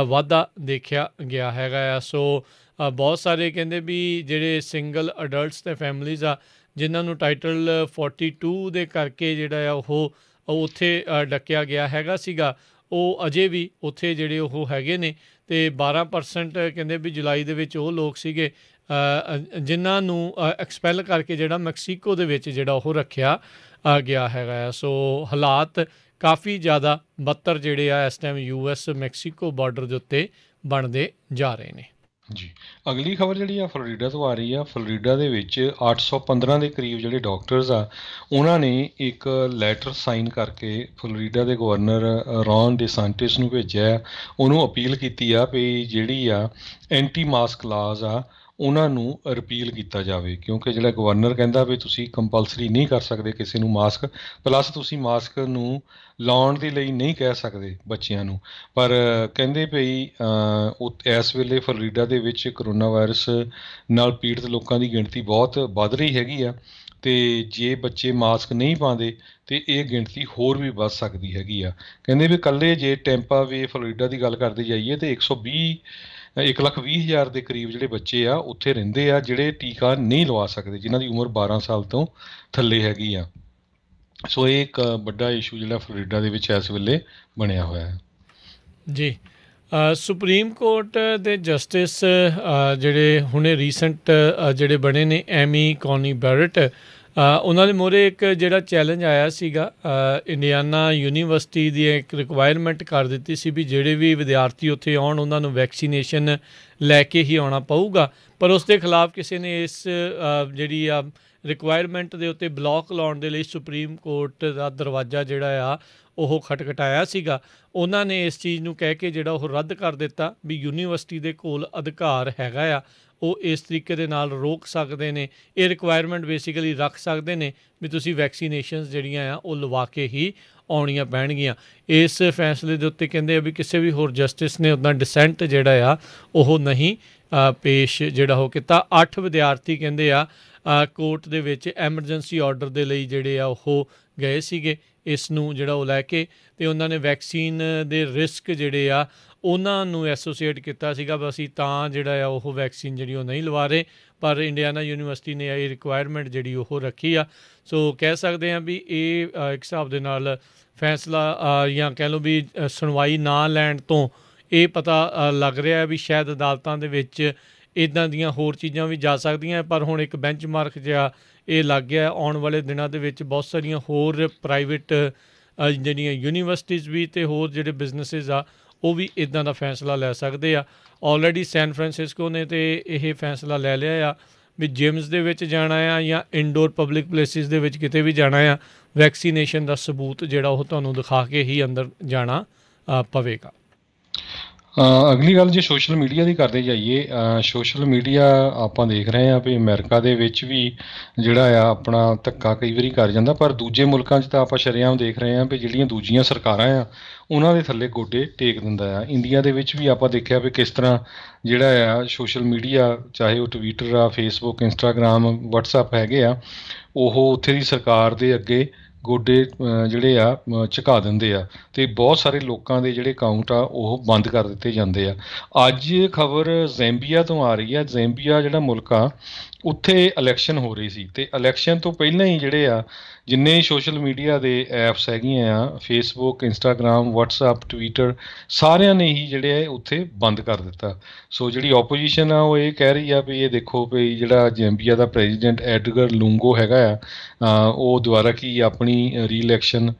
ਵਾਧਾ ਦੇਖਿਆ ਗਿਆ ਹੈਗਾ ਆ। ਸੋ ਬਹੁਤ ਸਾਰੇ ਕਹਿੰਦੇ ਵੀ ਜਿਹੜੇ ਸਿੰਗਲ ਅਡਲਟਸ ਅਤੇ ਫੈਮਲੀਜ਼ ਆ ਜਿਨ੍ਹਾਂ ਨੂੰ ਟਾਈਟਲ 42 ਦੇ ਕਰਕੇ ਜਿਹੜਾ ਆ ਉਹ ਉੱਥੇ ਡੱਕਿਆ ਗਿਆ ਹੈਗਾ ਸੀਗਾ, ਉਹ ਅਜੇ ਵੀ ਉੱਥੇ ਜਿਹੜੇ ਉਹ ਹੈਗੇ ਨੇ। ਅਤੇ 12% ਕਹਿੰਦੇ ਵੀ ਜੁਲਾਈ ਦੇ ਵਿੱਚ ਉਹ ਲੋਕ ਸੀਗੇ ਜਿਨ੍ਹਾਂ ਨੂੰ ਐਕਸਪੈਲ ਕਰਕੇ ਜਿਹੜਾ ਮੈਕਸੀਕੋ ਦੇ ਵਿੱਚ ਜਿਹੜਾ ਉਹ ਰੱਖਿਆ ਗਿਆ ਹੈਗਾ ਆ। ਸੋ ਹਾਲਾਤ ਕਾਫੀ ਜ਼ਿਆਦਾ ਬੱਤਰ ਜਿਹੜੇ ਆ ਇਸ ਟਾਈਮ US ਮੈਕਸੀਕੋ ਬਾਰਡਰ ਦੇ ਉੱਤੇ ਬਣਦੇ ਜਾ ਰਹੇ ਨੇ। ਜੀ ਅਗਲੀ ਖਬਰ ਜਿਹੜੀ ਆ ਫਲੋਰੀਡਾ ਤੋਂ ਆ ਰਹੀ ਆ। ਫਲੋਰੀਡਾ ਦੇ ਵਿੱਚ 815 ਦੇ ਕਰੀਬ ਜਿਹੜੇ ਡਾਕਟਰਸ ਆ ਉਹਨਾਂ ਨੇ ਇੱਕ ਲੈਟਰ ਸਾਈਨ ਕਰਕੇ ਫਲੋਰੀਡਾ ਦੇ ਗਵਰਨਰ ਰੌਨ ਡਿਸਾਂਟਿਸ ਨੂੰ ਭੇਜਿਆ। ਉਹਨੂੰ ਅਪੀਲ ਕੀਤੀ ਆ ਵੀ ਜਿਹੜੀ ਆ ਐਂਟੀ ਮਾਸਕ ਲਾਜ਼ ਆ ਉਹਨਾਂ ਨੂੰ ਰਿਪੀਲ ਕੀਤਾ ਜਾਵੇ, ਕਿਉਂਕਿ ਜਿਹੜਾ ਗਵਰਨਰ ਕਹਿੰਦਾ ਵੀ ਤੁਸੀਂ ਕੰਪਲਸਰੀ ਨਹੀਂ ਕਰ ਸਕਦੇ ਕਿਸੇ ਨੂੰ ਮਾਸਕ, ਪਲੱਸ ਤੁਸੀਂ ਮਾਸਕ ਨੂੰ ਲਾਉਣ ਦੇ ਲਈ ਨਹੀਂ ਕਹਿ ਸਕਦੇ ਬੱਚਿਆਂ ਨੂੰ। ਪਰ ਕਹਿੰਦੇ ਭਈ ਇਸ ਵੇਲੇ ਫਲੋਰੀਡਾ ਦੇ ਵਿੱਚ ਕਰੋਨਾ ਵਾਇਰਸ ਨਾਲ ਪੀੜਤ ਲੋਕਾਂ ਦੀ ਗਿਣਤੀ ਬਹੁਤ ਵੱਧ ਰਹੀ ਹੈਗੀ ਆ, ਅਤੇ ਜੇ ਬੱਚੇ ਮਾਸਕ ਨਹੀਂ ਪਾਉਂਦੇ ਅਤੇ ਇਹ ਗਿਣਤੀ ਹੋਰ ਵੀ ਵੱਧ ਸਕਦੀ ਹੈਗੀ ਆ। ਕਹਿੰਦੇ ਵੀ ਇਕੱਲੇ ਜੇ ਟੈਂਪਾ ਵੇ ਫਲੋਰੀਡਾ ਦੀ ਗੱਲ ਕਰਦੇ ਜਾਈਏ ਤਾਂ 1,20,000 ਦੇ ਕਰੀਬ ਜਿਹੜੇ ਬੱਚੇ ਆ ਉੱਥੇ ਰਹਿੰਦੇ ਆ ਜਿਹੜੇ ਟੀਕਾ ਨਹੀਂ ਲਵਾ ਸਕਦੇ, ਜਿਨ੍ਹਾਂ ਦੀ ਉਮਰ 12 ਸਾਲ ਤੋਂ ਥੱਲੇ ਹੈਗੀ ਆ। ਸੋ ਇਹ ਇੱਕ ਵੱਡਾ ਇਸ਼ੂ ਜਿਹੜਾ ਫਲੋਰੀਡਾ ਦੇ ਵਿੱਚ ਇਸ ਵੇਲੇ ਬਣਿਆ ਹੋਇਆ ਹੈ ਜੀ। ਸੁਪਰੀਮ ਕੋਰਟ ਦੇ ਜਸਟਿਸ ਜਿਹੜੇ ਹੁਣੇ ਰੀਸੈਂਟ ਜਿਹੜੇ ਬਣੇ ਨੇ ਐਮੀ ਕੌਨੀ ਬੈਰਟ, ਉਹਨਾਂ ਦੇ ਮੂਹਰੇ ਇੱਕ ਜਿਹੜਾ ਚੈਲੰਜ ਆਇਆ ਸੀਗਾ, ਇੰਡੀਆਨਾ ਯੂਨੀਵਰਸਿਟੀ ਦੀ ਇੱਕ ਰਿਕੁਆਇਰਮੈਂਟ ਕਰ ਦਿੱਤੀ ਸੀ ਵੀ ਜਿਹੜੇ ਵੀ ਵਿਦਿਆਰਥੀ ਉੱਥੇ ਆਉਣ ਉਹਨਾਂ ਨੂੰ ਵੈਕਸੀਨੇਸ਼ਨ ਲੈ ਕੇ ਹੀ ਆਉਣਾ ਪਊਗਾ। ਪਰ ਉਸ ਦੇ ਖਿਲਾਫ ਕਿਸੇ ਨੇ ਇਸ ਜਿਹੜੀ ਆ ਰਿਕੁਆਇਰਮੈਂਟ ਦੇ ਉੱਤੇ ਬਲੋਕ ਲਾਉਣ ਦੇ ਲਈ ਸੁਪਰੀਮ ਕੋਰਟ ਦਾ ਦਰਵਾਜ਼ਾ ਜਿਹੜਾ ਆ ਉਹ ਖਟਖਟਾਇਆ ਸੀਗਾ। ਉਹਨਾਂ ਨੇ ਇਸ ਚੀਜ਼ ਨੂੰ ਕਹਿ ਕੇ ਜਿਹੜਾ ਉਹ ਰੱਦ ਕਰ ਦਿੱਤਾ ਵੀ ਯੂਨੀਵਰਸਿਟੀ ਦੇ ਕੋਲ ਅਧਿਕਾਰ ਹੈਗਾ ਆ, ਉਹ ਇਸ ਤਰੀਕੇ ਦੇ ਨਾਲ ਰੋਕ ਸਕਦੇ ਨੇ, ਇਹ ਰਿਕੁਆਇਰਮੈਂਟ ਬੇਸਿਕਲੀ ਰੱਖ ਸਕਦੇ ਨੇ ਵੀ ਤੁਸੀਂ ਵੈਕਸੀਨੇਸ਼ਨਸ ਜਿਹੜੀਆਂ ਆ ਉਹ ਲਵਾ ਕੇ ਹੀ ਆਉਣੀਆਂ ਪੈਣਗੀਆਂ। ਇਸ ਫੈਸਲੇ ਦੇ ਉੱਤੇ ਕਹਿੰਦੇ ਆ ਵੀ ਕਿਸੇ ਵੀ ਹੋਰ ਜਸਟਿਸ ਨੇ ਉੱਦਾਂ ਡਿਸੈਂਟ ਜਿਹੜਾ ਆ ਉਹ ਨਹੀਂ ਪੇਸ਼ ਜਿਹੜਾ ਉਹ ਕੀਤਾ। 8 ਵਿਦਿਆਰਥੀ ਕਹਿੰਦੇ ਆ ਕੋਰਟ ਦੇ ਵਿੱਚ ਐਮਰਜੈਂਸੀ ਆਰਡਰ ਦੇ ਲਈ ਜਿਹੜੇ ਆ ਉਹ ਗਏ ਸੀਗੇ ਇਸ ਨੂੰ ਜਿਹੜਾ ਉਹ ਲੈ ਕੇ, ਅਤੇ ਉਹਨਾਂ ਨੇ ਵੈਕਸੀਨ ਦੇ ਰਿਸਕ ਜਿਹੜੇ ਆ ਉਹਨਾਂ ਨੂੰ ਐਸੋਸੀਏਟ ਕੀਤਾ ਸੀਗਾ ਵੀ ਅਸੀਂ ਤਾਂ ਜਿਹੜਾ ਆ ਉਹ ਵੈਕਸੀਨ ਜਿਹੜੀ ਉਹ ਨਹੀਂ ਲਵਾ ਰਹੇ, ਪਰ ਇੰਡੀਆਨਾ ਯੂਨੀਵਰਸਿਟੀ ਨੇ ਇਹ ਰਿਕੁਆਇਰਮੈਂਟ ਜਿਹੜੀ ਉਹ ਰੱਖੀ ਆ। ਸੋ ਕਹਿ ਸਕਦੇ ਹਾਂ ਵੀ ਇਹ ਇੱਕ ਹਿਸਾਬ ਦੇ ਨਾਲ ਫੈਸਲਾ ਜਾਂ ਕਹਿ ਲਓ ਵੀ ਸੁਣਵਾਈ ਨਾ ਲੈਣ ਤੋਂ ਇਹ ਪਤਾ ਲੱਗ ਰਿਹਾ ਵੀ ਸ਼ਾਇਦ ਅਦਾਲਤਾਂ ਦੇ ਵਿੱਚ ਇੱਦਾਂ ਦੀਆਂ ਹੋਰ ਚੀਜ਼ਾਂ ਵੀ ਜਾ ਸਕਦੀਆਂ, ਪਰ ਹੁਣ ਇੱਕ ਬੈਂਚਮਾਰਕ ਜਿਹਾ ਇਹ ਲੱਗ ਗਿਆ। ਆਉਣ ਵਾਲੇ ਦਿਨਾਂ ਦੇ ਵਿੱਚ ਬਹੁਤ ਸਾਰੀਆਂ ਹੋਰ ਪ੍ਰਾਈਵੇਟ ਜਿਹੜੀਆਂ ਯੂਨੀਵਰਸਿਟੀਜ਼ ਵੀ ਅਤੇ ਹੋਰ ਜਿਹੜੇ ਬਿਜ਼ਨਸਿਸ ਆ ਉਹ ਵੀ ਇੱਦਾਂ ਦਾ ਫੈਸਲਾ ਲੈ ਸਕਦੇ ਆ। ਆਲਰੇਡੀ ਸੈਨ ਫਰਾਂਸਿਸਕੋ ਨੇ ਤਾਂ ਇਹ ਫੈਸਲਾ ਲੈ ਲਿਆ ਆ ਵੀ ਜਿਮਸ ਦੇ ਵਿੱਚ ਜਾਣਾ ਆ ਜਾਂ ਇਨਡੋਰ ਪਬਲਿਕ ਪਲੇਸਿਸ ਦੇ ਵਿੱਚ ਕਿਤੇ ਵੀ ਜਾਣਾ ਆ, ਵੈਕਸੀਨੇਸ਼ਨ ਦਾ ਸਬੂਤ ਜਿਹੜਾ ਉਹ ਤੁਹਾਨੂੰ ਦਿਖਾ ਕੇ ਹੀ ਅੰਦਰ ਜਾਣਾ ਪਵੇਗਾ। ਅਗਲੀ ਗੱਲ ਜੇ ਸੋਸ਼ਲ ਮੀਡੀਆ ਦੀ ਕਰਦੇ ਜਾਈਏ, ਸੋਸ਼ਲ ਮੀਡੀਆ ਆਪਾਂ ਦੇਖ ਰਹੇ ਹਾਂ ਵੀ ਅਮਰੀਕਾ ਦੇ ਵਿੱਚ ਵੀ ਜਿਹੜਾ ਆ ਆਪਣਾ ਧੱਕਾ ਕਈ ਵਾਰੀ ਕਰ ਜਾਂਦਾ, ਪਰ ਦੂਜੇ ਮੁਲਕਾਂ 'ਚ ਤਾਂ ਆਪਾਂ ਸ਼ਰੇਆਮ ਦੇਖ ਰਹੇ ਹਾਂ ਵੀ ਜਿਹੜੀਆਂ ਦੂਜੀਆਂ ਸਰਕਾਰਾਂ ਆ ਉਹਨਾਂ ਦੇ ਥੱਲੇ ਗੋਡੇ ਟੇਕ ਦਿੰਦਾ ਆ। ਇੰਡੀਆ ਦੇ ਵਿੱਚ ਵੀ ਆਪਾਂ ਦੇਖਿਆ ਵੀ ਕਿਸ ਤਰ੍ਹਾਂ ਜਿਹੜਾ ਆ ਸੋਸ਼ਲ ਮੀਡੀਆ, ਚਾਹੇ ਉਹ ਟਵਿੱਟਰ ਆ, ਫੇਸਬੁੱਕ, ਇੰਸਟਾਗ੍ਰਾਮ, ਵਟਸਐਪ ਹੈਗੇ ਆ, ਉਹ ਉੱਥੇ ਦੀ ਸਰਕਾਰ ਦੇ ਅੱਗੇ ਗੋਡੇ ਜਿਹੜੇ ਆ ਝੁਕਾ ਦਿੰਦੇ ਆ, ਅਤੇ ਬਹੁਤ ਸਾਰੇ ਲੋਕਾਂ ਦੇ ਜਿਹੜੇ ਅਕਾਊਂਟ ਆ ਉਹ ਬੰਦ ਕਰ ਦਿੱਤੇ ਜਾਂਦੇ ਆ। ਅੱਜ ਖਬਰ ਜ਼ੈਂਬੀਆ ਤੋਂ ਆ ਰਹੀ ਆ। ਜ਼ੈਂਬੀਆ ਜਿਹੜਾ ਮੁਲਕ ਆ ਉੱਥੇ ਇਲੈਕਸ਼ਨ ਹੋ ਰਹੀ ਸੀ, ਅਤੇ ਇਲੈਕਸ਼ਨ ਤੋਂ ਪਹਿਲਾਂ ਹੀ ਜਿਹੜੇ ਆ ਜਿੰਨੇ ਸੋਸ਼ਲ ਮੀਡੀਆ ਦੇ ਐਪਸ ਹੈਗੀਆਂ ਆ, ਫੇਸਬੁੱਕ, ਇੰਸਟਾਗ੍ਰਾਮ, ਵਟਸਐਪ, ਟਵਿੱਟਰ, ਸਾਰਿਆਂ ਨੇ ਹੀ ਜਿਹੜੇ ਆ ਉੱਥੇ ਬੰਦ ਕਰ ਦਿੱਤਾ। ਸੋ ਜਿਹੜੀ ਓਪੋਜੀਸ਼ਨ ਆ ਉਹ ਇਹ ਕਹਿ ਰਹੀ ਆ ਵੀ ਇਹ ਦੇਖੋ ਵੀ ਜਿਹੜਾ ਜ਼ੈਂਬੀਆ ਦਾ ਪ੍ਰੈਜ਼ੀਡੈਂਟ ਐਡਗਰ ਲੂੰਗੋ ਹੈਗਾ ਆ, ਉਹ ਦੁਬਾਰਾ ਕੀ ਆਪਣੀ ਰੀਇਲੈਕਸ਼ਨ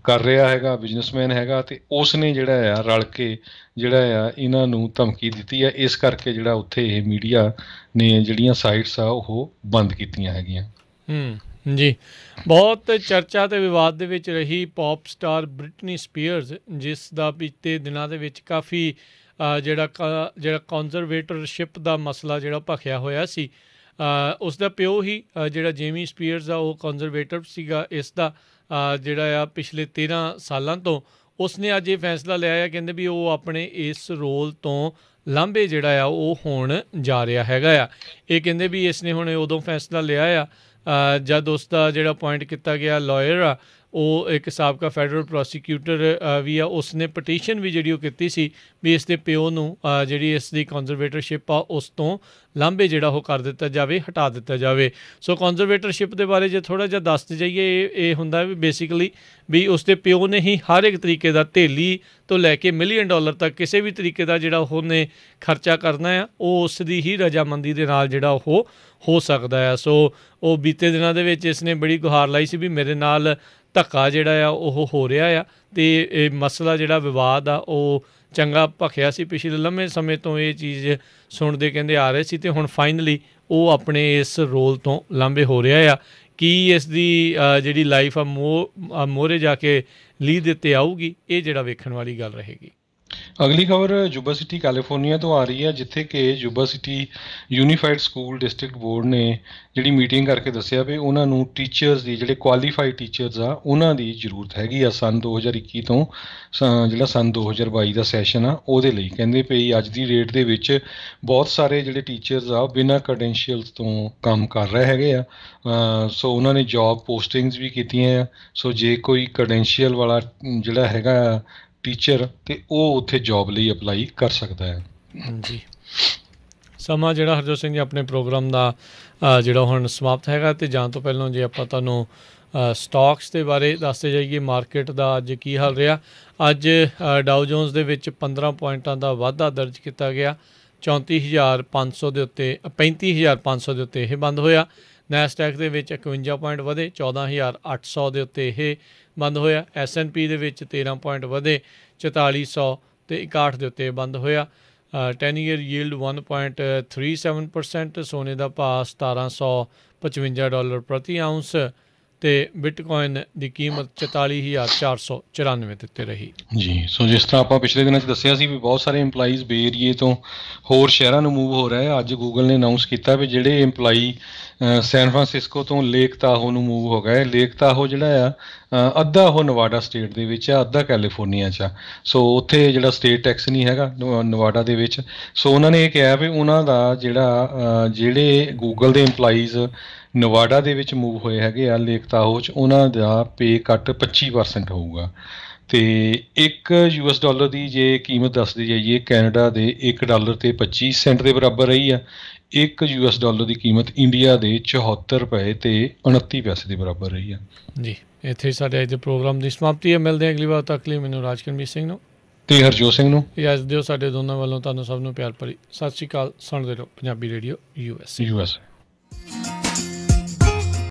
ਕਰ ਰਿਹਾ ਹੈਗਾ, ਬਿਜ਼ਨਸਮੈਨ ਹੈਗਾ, ਅਤੇ ਉਸ ਨੇ ਜਿਹੜਾ ਆ ਰਲ ਕੇ ਜਿਹੜਾ ਆ ਇਹਨਾਂ ਨੂੰ ਧਮਕੀ ਦਿੱਤੀ ਹੈ। ਇਸ ਕਰਕੇ ਜਿਹੜਾ ਉੱਥੇ ਇਹ ਮੀਡੀਆ ਨੇ ਜਿਹੜੀਆਂ ਸਾਈਟਸ ਆ ਉਹ ਬੰਦ ਕੀਤੀਆਂ ਹੈਗੀਆਂ। ਜੀ, ਬਹੁਤ ਚਰਚਾ ਅਤੇ ਵਿਵਾਦ ਦੇ ਵਿੱਚ ਰਹੀ ਪੌਪ ਸਟਾਰ ਬ੍ਰਿਟਨੀ ਸਪੀਅਰਸ, ਜਿਸ ਦਾ ਬੀਤੇ ਦਿਨਾਂ ਦੇ ਵਿੱਚ ਕਾਫੀ ਜਿਹੜਾ ਕੌਨਜ਼ਰਵੇਟਰਸ਼ਿਪ ਦਾ ਮਸਲਾ ਜਿਹੜਾ ਭਖਿਆ ਹੋਇਆ ਸੀ। ਉਸ ਦਾ ਪਿਓ ਹੀ ਜਿਹੜਾ ਜੇਮੀ ਸਪੀਅਰਸ ਆ ਉਹ ਕੌਨਜ਼ਰਵੇਟਰ ਸੀਗਾ ਇਸ ਦਾ, ਜਿਹੜਾ ਆ ਪਿਛਲੇ 13 ਸਾਲਾਂ ਤੋਂ। ਉਸਨੇ ਅੱਜ ਇਹ ਫੈਸਲਾ ਲਿਆ ਆ, ਕਹਿੰਦੇ ਵੀ ਉਹ ਆਪਣੇ ਇਸ ਰੋਲ ਤੋਂ ਲਾਂਭੇ ਜਿਹੜਾ ਆ ਉਹ ਹੋਣ ਜਾ ਰਿਹਾ ਹੈਗਾ ਆ। ਇਹ ਕਹਿੰਦੇ ਵੀ ਇਸ ਨੇ ਹੁਣ ਉਦੋਂ ਫੈਸਲਾ ਲਿਆ ਆ ਜਦ ਉਸ ਦਾ ਜਿਹੜਾ ਅਪੁਆਇੰਟ ਕੀਤਾ ਗਿਆ ਲਾਇਰ ਆ ਉਹ ਇੱਕ ਸਾਬਕਾ ਫੈਡਰਲ ਪ੍ਰੋਸੀਕਿਊਟਰ ਵੀ ਆ, ਉਸ ਨੇ ਪਟੀਸ਼ਨ ਵੀ ਜਿਹੜੀ ਉਹ ਕੀਤੀ ਸੀ ਵੀ ਇਸ ਦੇ ਪਿਓ ਨੂੰ ਜਿਹੜੀ ਇਸ ਦੀ ਕੌਨਜ਼ਰਵੇਟਰਸ਼ਿਪ ਆ ਉਸ ਤੋਂ ਲਾਂਭੇ ਜਿਹੜਾ ਉਹ ਕਰ ਦਿੱਤਾ ਜਾਵੇ, ਹਟਾ ਦਿੱਤਾ ਜਾਵੇ। ਸੋ ਕੌਨਜ਼ਰਵੇਟਰਸ਼ਿਪ ਦੇ ਬਾਰੇ ਜੇ ਥੋੜ੍ਹਾ ਜਿਹਾ ਦੱਸਦੇ ਜਾਈਏ, ਇਹ ਹੁੰਦਾ ਵੀ ਬੇਸਿਕਲੀ ਵੀ ਉਸ ਦੇ ਪਿਓ ਨੇ ਹੀ ਹਰ ਇੱਕ ਤਰੀਕੇ ਦਾ ਧੇਲੀ ਤੋਂ ਲੈ ਕੇ $1 ਮਿਲੀਅਨ ਤੱਕ ਕਿਸੇ ਵੀ ਤਰੀਕੇ ਦਾ ਜਿਹੜਾ ਉਹਨੇ ਖਰਚਾ ਕਰਨਾ ਆ ਉਹ ਉਸ ਦੀ ਹੀ ਰਜਾਮੰਦੀ ਦੇ ਨਾਲ ਜਿਹੜਾ ਉਹ ਹੋ ਸਕਦਾ ਆ। ਸੋ ਉਹ ਬੀਤੇ ਦਿਨਾਂ ਦੇ ਵਿੱਚ ਇਸ ਨੇ ਬੜੀ ਗੁਹਾਰ ਲਾਈ ਸੀ ਵੀ ਮੇਰੇ ਨਾਲ ਧੱਕਾ ਜਿਹੜਾ ਆ ਉਹ ਹੋ ਰਿਹਾ ਆ, ਅਤੇ ਇਹ ਮਸਲਾ ਜਿਹੜਾ ਵਿਵਾਦ ਆ ਉਹ ਚੰਗਾ ਭਖਿਆ ਸੀ। ਪਿਛਲੇ ਲੰਮੇ ਸਮੇਂ ਤੋਂ ਇਹ ਚੀਜ਼ ਸੁਣਦੇ ਕਹਿੰਦੇ ਆ ਰਹੇ ਸੀ, ਅਤੇ ਹੁਣ ਫਾਈਨਲੀ ਉਹ ਆਪਣੇ ਇਸ ਰੋਲ ਤੋਂ ਲਾਂਭੇ ਹੋ ਰਿਹਾ ਆ। ਕੀ ਇਸ ਦੀ ਜਿਹੜੀ ਲਾਈਫ ਆ ਮੋਹਰੇ ਜਾ ਕੇ ਲੀਹ ਦੇ ਉੱਤੇ ਆਊਗੀ, ਇਹ ਜਿਹੜਾ ਵੇਖਣ ਵਾਲੀ ਗੱਲ ਰਹੇਗੀ। ਅਗਲੀ ਖਬਰ ਯੂਬਾ ਸਿਟੀ ਕੈਲੀਫੋਰਨੀਆ ਤੋਂ ਆ ਰਹੀ ਹੈ, ਜਿੱਥੇ ਕਿ Yuba city unified school district board ਨੇ ਜਿਹੜੀ ਮੀਟਿੰਗ ਕਰਕੇ ਦੱਸਿਆ ਵੀ ਉਹਨਾਂ ਨੂੰ ਟੀਚਰਸ ਦੀ, ਜਿਹੜੇ ਕੁਆਲੀਫਾਈਡ ਟੀਚਰਸ ਆ ਉਹਨਾਂ ਦੀ ਜ਼ਰੂਰਤ ਹੈਗੀ ਆ ਸੰਨ 2021 ਤੋਂ ਜਿਹੜਾ ਸੰਨ 2022 ਦਾ ਸੈਸ਼ਨ ਆ ਉਹਦੇ ਲਈ। ਕਹਿੰਦੇ ਪਈ ਅੱਜ ਦੀ ਡੇਟ ਦੇ ਵਿੱਚ ਬਹੁਤ ਸਾਰੇ ਜਿਹੜੇ ਟੀਚਰਸ ਆ ਬਿਨਾਂ ਕ੍ਰੈਡੈਂਸ਼ੀਅਲਸ ਤੋਂ ਕੰਮ ਕਰ ਰਹੇ ਹੈਗੇ ਆ। ਸੋ ਉਹਨਾਂ ਨੇ ਜੋਬ ਪੋਸਟਿੰਗਸ ਵੀ ਕੀਤੀਆਂ ਆ। ਸੋ ਜੇ ਕੋਈ ਕ੍ਰੈਡੈਂਸ਼ੀਅਲ ਵਾਲਾ ਜਿਹੜਾ ਹੈਗਾ ਟੀਚਰ ਤੇ ਉਹ ਉੱਥੇ ਜੋਬ ਲਈ ਅਪਲਾਈ ਕਰ ਸਕਦਾ ਹੈ। ਹਾਂਜੀ, ਸਮਾਂ ਜਿਹੜਾ ਹਰਜੋਤ ਸਿੰਘ ਜੀ ਆਪਣੇ ਪ੍ਰੋਗਰਾਮ ਦਾ ਜਿਹੜਾ ਹੁਣ ਸਮਾਪਤ ਹੈਗਾ, ਅਤੇ ਜਾਣ ਤੋਂ ਪਹਿਲਾਂ ਜੇ ਆਪਾਂ ਤੁਹਾਨੂੰ ਸਟਾਕਸ ਦੇ ਬਾਰੇ ਦੱਸਦੇ ਜਾਈਏ, ਮਾਰਕੀਟ ਦਾ ਅੱਜ ਕੀ ਹਾਲ ਰਿਹਾ। ਅੱਜ ਡਾਓ ਜੋਨਸ ਦੇ ਵਿੱਚ 15 ਪੁਆਇੰਟਾਂ ਦਾ ਵਾਧਾ ਦਰਜ ਕੀਤਾ ਗਿਆ, 34,500 ਦੇ ਉੱਤੇ 35,500 ਦੇ ਉੱਤੇ ਇਹ ਬੰਦ ਹੋਇਆ। ਨੈਸਡੈਕ ਦੇ ਵਿੱਚ 51 ਪੁਆਇੰਟ ਵਧੇ, 14,800 ਦੇ ਉੱਤੇ ਇਹ ਬੰਦ ਹੋਇਆ। S&P ਦੇ ਵਿੱਚ 13 ਪੁਆਇੰਟ ਵਧੇ, 4,461 ਦੇ ਉੱਤੇ ਬੰਦ ਹੋਇਆ। 10 ਈਅਰ ਯੀਲਡ 1.37%, ਸੋਨੇ ਦਾ ਭਾਅ $1,755 ਪ੍ਰਤੀ ਆਊਂਸ, ਅਤੇ ਬਿਟਕੋਇਨ ਦੀ ਕੀਮਤ 44,494 ਦੇ ਉੱਤੇ ਰਹੀ। ਜੀ, ਸੋ ਜਿਸ ਤਰ੍ਹਾਂ ਆਪਾਂ ਪਿਛਲੇ ਦਿਨਾਂ 'ਚ ਦੱਸਿਆ ਸੀ ਵੀ ਬਹੁਤ ਸਾਰੇ ਇੰਪਲਾਈਜ਼ ਬੇ ਏਰੀਏ ਤੋਂ ਹੋਰ ਸ਼ਹਿਰਾਂ ਨੂੰ ਮੂਵ ਹੋ ਰਹੇ ਆ। ਅੱਜ ਗੂਗਲ ਨੇ ਅਨਾਊਂਸ ਕੀਤਾ ਵੀ ਜਿਹੜੇ ਇੰਪਲਾਈ ਸੈਨ ਫਰਾਂਸਿਸਕੋ ਤੋਂ ਲੇਕ ਤਾਹੋ ਨੂੰ ਮੂਵ ਹੋ ਗਏ। ਲੇਕ ਤਾਹੋ ਜਿਹੜਾ ਆ ਅੱਧਾ ਉਹ ਨਵਾਡਾ ਸਟੇਟ ਦੇ ਵਿੱਚ ਆ, ਅੱਧਾ ਕੈਲੀਫੋਰਨੀਆ 'ਚ ਆ। ਸੋ ਉੱਥੇ ਜਿਹੜਾ ਸਟੇਟ ਟੈਕਸ ਨਹੀਂ ਹੈਗਾ ਨਵਾਡਾ ਦੇ ਵਿੱਚ। ਸੋ ਉਹਨਾਂ ਨੇ ਇਹ ਕਿਹਾ ਵੀ ਉਹਨਾਂ ਦਾ ਜਿਹੜੇ ਗੂਗਲ ਦੇ ਇੰਪਲਾਈਜ਼ ਨਵਾਡਾ ਦੇ ਵਿੱਚ ਮੂਵ ਹੋਏ ਹੈਗੇ ਆ ਲੇਕ ਤਾਹੋ 'ਚ, ਉਹਨਾਂ ਦਾ ਪੇ ਕੱਟ 25% ਹੋਊਗਾ। ਅਤੇ $1 ਦੀ ਜੇ ਕੀਮਤ ਦੱਸਦੀ ਜਾਈਏ, ਕੈਨੇਡਾ ਦੇ $1.25 ਦੇ ਬਰਾਬਰ ਰਹੀ ਆ। $1 ਦੀ ਕੀਮਤ ਇੰਡੀਆ ਦੇ $74.29 ਦੇ ਬਰਾਬਰ ਰਹੀ ਆ। ਜੀ, ਇੱਥੇ ਹੀ ਸਾਡੇ ਅੱਜ ਦੇ ਪ੍ਰੋਗਰਾਮ ਦੀ ਸਮਾਪਤੀ ਹੈ। ਮਿਲਦੇ ਹਾਂ ਅਗਲੀ ਵਾਰ ਤੱਕ ਲਈ। ਮੈਨੂੰ ਰਾਜਕਰਮਜੀਤ ਸਿੰਘ ਨੂੰ ਅਤੇ ਹਰਜੋਤ ਸਿੰਘ ਨੂੰ ਇਜਾਜ਼ਤ ਦਿਓ। ਸਾਡੇ ਦੋਨਾਂ ਵੱਲੋਂ ਤੁਹਾਨੂੰ ਸਭ ਨੂੰ ਪਿਆਰ ਭਰੀ ਸਤਿ ਸ਼੍ਰੀ ਅਕਾਲ। ਸੁਣਦੇ ਰਹੋ ਪੰਜਾਬੀ ਰੇਡੀਓ USA।